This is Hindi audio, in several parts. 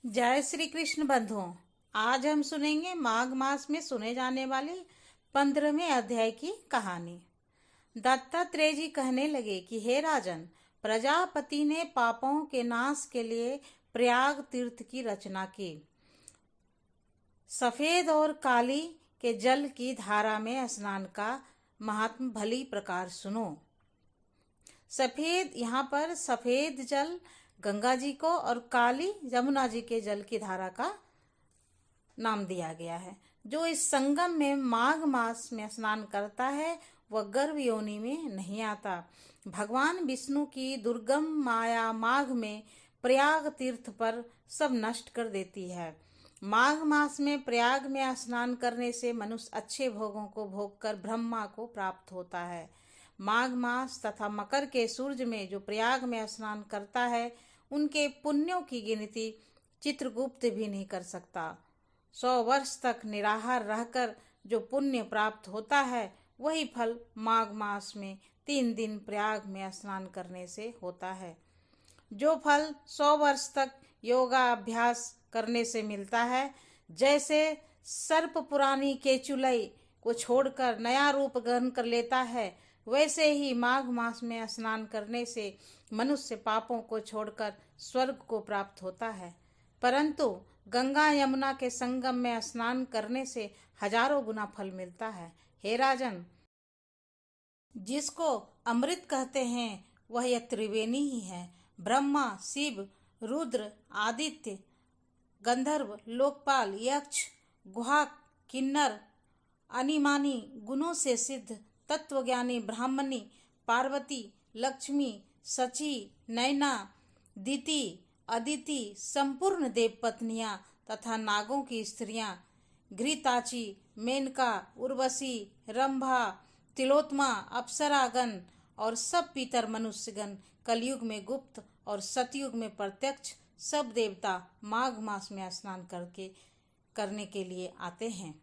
जय श्री कृष्ण बंधुओं। आज हम सुनेंगे माघ मास में सुने जाने वाली 15वें अध्याय की कहानी। दत्तात्रेय जी कहने लगे कि हे राजन, प्रजापति ने पापों के नाश के लिए प्रयाग तीर्थ की रचना की। सफेद और काली के जल की धारा में स्नान का महात्म भली प्रकार सुनो। सफेद, यहाँ पर सफेद जल गंगा जी को और काली यमुना जी के जल की धारा का नाम दिया गया है। जो इस संगम में माघ मास में स्नान करता है वह गर्भ योनि में नहीं आता। भगवान विष्णु की दुर्गम माया माघ में प्रयाग तीर्थ पर सब नष्ट कर देती है। माघ मास में प्रयाग में स्नान करने से मनुष्य अच्छे भोगों को भोगकर ब्रह्मा को प्राप्त होता है। माघ मास तथा मकर के सूर्य में जो प्रयाग में स्नान करता है उनके पुण्यों की गिनती चित्रगुप्त भी नहीं कर सकता। 100 वर्ष तक निराहार रहकर जो पुण्य प्राप्त होता है वही फल माघ मास में 3 दिन प्रयाग में स्नान करने से होता है। जो फल 100 वर्ष तक योगाभ्यास करने से मिलता है, जैसे सर्प पुरानी केचुलई को छोड़कर नया रूप ग्रहण कर लेता है, वैसे ही माघ मास में स्नान करने से मनुष्य पापों को छोड़कर स्वर्ग को प्राप्त होता है। परंतु गंगा यमुना के संगम में स्नान करने से हजारों गुना फल मिलता है। हे राजन, जिसको अमृत कहते हैं वह यह त्रिवेणी ही है। ब्रह्मा, शिव, रुद्र, आदित्य, गंधर्व, लोकपाल, यक्ष, गुहाक, किन्नर, अनिमानी गुणों से सिद्ध तत्वज्ञानी ब्राह्मणी, पार्वती, लक्ष्मी, सची, नैना, दिति, अदिति, संपूर्ण देवपत्नियां तथा नागों की स्त्रियां, घृताची, मेनका, उर्वशी, रंभा, तिलोत्मा, अप्सरागण और सब पीतर मनुष्यगण कलयुग में गुप्त और सतयुग में प्रत्यक्ष सब देवता माघ मास में स्नान करने के लिए आते हैं।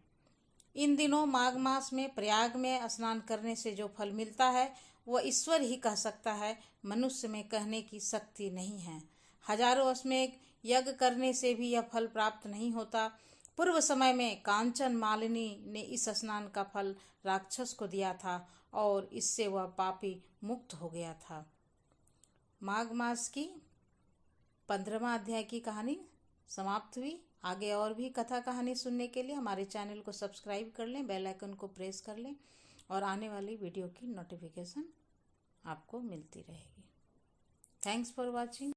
इन दिनों माघ मास में प्रयाग में स्नान करने से जो फल मिलता है वह ईश्वर ही कह सकता है, मनुष्य में कहने की शक्ति नहीं है। हजारों अश्वमेध यज्ञ करने से भी यह फल प्राप्त नहीं होता। पूर्व समय में कांचन मालिनी ने इस स्नान का फल राक्षस को दिया था और इससे वह पापी मुक्त हो गया था। माघ मास की 15वां अध्याय की कहानी समाप्त हुई। आगे और भी कथा कहानी सुनने के लिए हमारे चैनल को सब्सक्राइब कर लें, बेल आइकन को प्रेस कर लें और आने वाली वीडियो की नोटिफिकेशन आपको मिलती रहेगी। Thanks for watching.